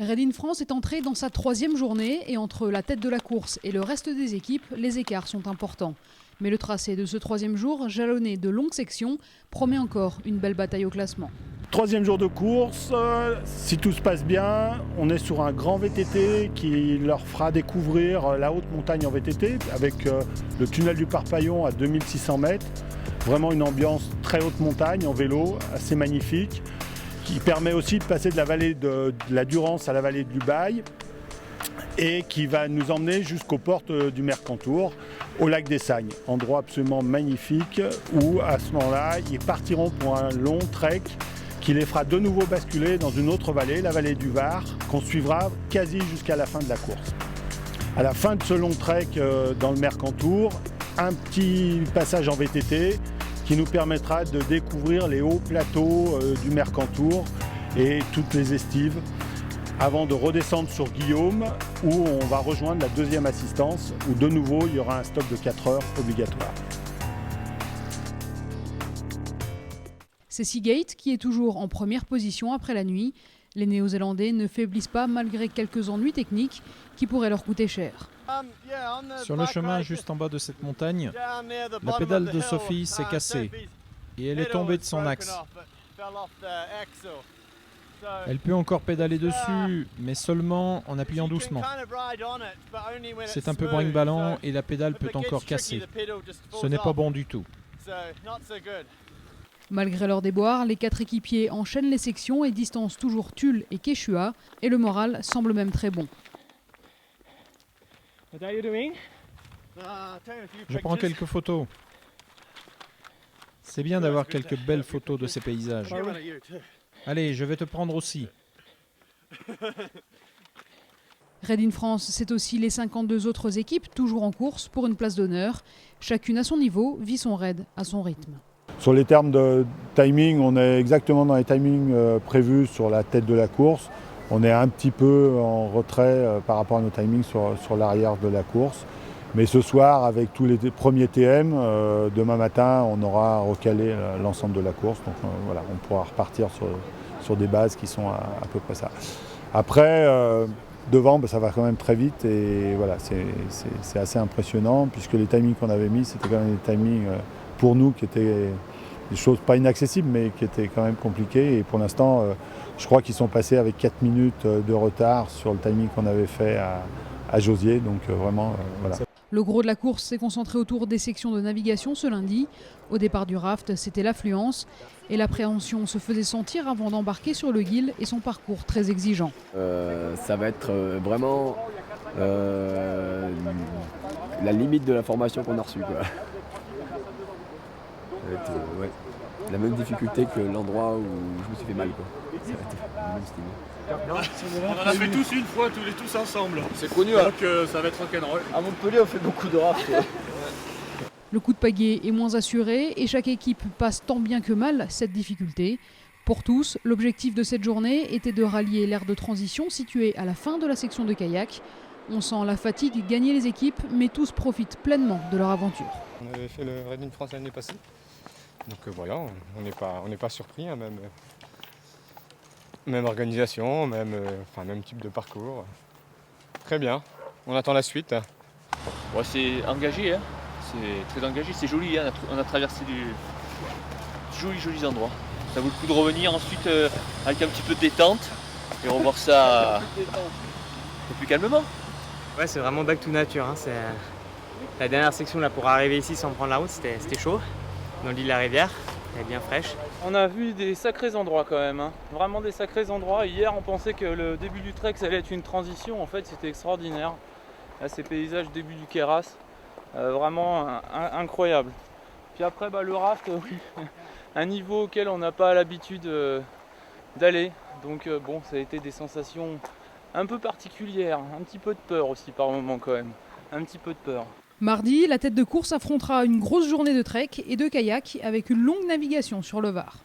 Raid in France est entré dans sa 3e journée et entre la tête de la course et le reste des équipes, les écarts sont importants. Mais le tracé de ce 3e jour, jalonné de longues sections, promet encore une belle bataille au classement. 3e jour de course, si tout se passe bien, on est sur un grand VTT qui leur fera découvrir la haute montagne en VTT avec le tunnel du Parpaillon à 2600 mètres. Vraiment une ambiance très haute montagne en vélo, assez magnifique, qui permet aussi de passer de la vallée de la Durance à la vallée de l'Ubaye et qui va nous emmener jusqu'aux portes du Mercantour, au lac des Sagnes. Endroit absolument magnifique où à ce moment-là, ils partiront pour un long trek qui les fera de nouveau basculer dans une autre vallée, la vallée du Var, qu'on suivra quasi jusqu'à la fin de la course. À la fin de ce long trek dans le Mercantour, un petit passage en VTT qui nous permettra de découvrir les hauts plateaux du Mercantour et toutes les estives avant de redescendre sur Guillaume où on va rejoindre la 2e assistance où de nouveau il y aura un stop de 4 heures obligatoire. C'est Seagate qui est toujours en première position après la nuit. Les Néo-Zélandais ne faiblissent pas malgré quelques ennuis techniques qui pourraient leur coûter cher. Sur le chemin juste en bas de cette montagne, la pédale de Sophie s'est cassée et elle est tombée de son axe. Elle peut encore pédaler dessus, mais seulement en appuyant doucement. C'est un peu brinque-ballant et la pédale peut encore casser. Ce n'est pas bon du tout. Malgré leurs déboires, les 4 équipiers enchaînent les sections et distancent toujours Tulle et Quechua, et le moral semble même très bon. Je prends quelques photos. C'est bien d'avoir quelques belles photos de ces paysages. Allez, je vais te prendre aussi. Raid in France, c'est aussi les 52 autres équipes toujours en course pour une place d'honneur. Chacune à son niveau vit son raid à son rythme. Sur les termes de timing, on est exactement dans les timings prévus sur la tête de la course. On est un petit peu en retrait par rapport à nos timings sur l'arrière de la course. Mais ce soir, avec tous les premiers TM, demain matin, on aura recalé l'ensemble de la course. Donc voilà, on pourra repartir sur des bases qui sont à peu près ça. Après, devant, ça va quand même très vite et voilà, c'est assez impressionnant puisque les timings qu'on avait mis, c'était quand même des timings pour nous qui étaient des choses pas inaccessibles mais qui étaient quand même compliquées. Et pour l'instant, je crois qu'ils sont passés avec 4 minutes de retard sur le timing qu'on avait fait à Josier. Donc vraiment, voilà. Le gros de la course s'est concentré autour des sections de navigation ce lundi. Au départ du raft, c'était l'affluence et l'appréhension se faisait sentir avant d'embarquer sur le Guil et son parcours très exigeant. Ça va être vraiment la limite de la formation qu'on a reçue, quoi. Ça va être la même difficulté que l'endroit où je me suis fait mal, quoi. Ça va être le même style. On en a fait tous une fois, tous ensemble. C'est connu, hein. Donc ça va être rock'n'roll. À Montpellier, on fait beaucoup de raft. Le coup de pagaie est moins assuré et chaque équipe passe tant bien que mal cette difficulté. Pour tous, l'objectif de cette journée était de rallier l'aire de transition située à la fin de la section de kayak. On sent la fatigue gagner les équipes, mais tous profitent pleinement de leur aventure. On avait fait le Raid in France l'année passée. Donc voilà, on n'est pas surpris, hein, même organisation, même type de parcours. Très bien, on attend la suite. Ouais, c'est engagé, hein. C'est très engagé, c'est joli, hein. On a traversé du jolis endroits. Ça vaut le coup de revenir ensuite avec un petit peu de détente et revoir ça un peu plus calmement. Ouais, c'est vraiment back to nature, hein. C'est la dernière section là pour arriver ici sans prendre la route, c'était chaud. Dans l'île La Rivière, elle est bien fraîche. On a vu des sacrés endroits quand même, hein. Vraiment des sacrés endroits. Hier, on pensait que le début du trek, ça allait être une transition. En fait, c'était extraordinaire. Là, ces paysages début du Queyras, vraiment incroyable. Puis après, le raft, oui, un niveau auquel on n'a pas l'habitude d'aller. Donc bon, ça a été des sensations un peu particulières, un petit peu de peur aussi par moment quand même. Un petit peu de peur. Mardi, la tête de course affrontera une grosse journée de trek et de kayak avec une longue navigation sur le Var.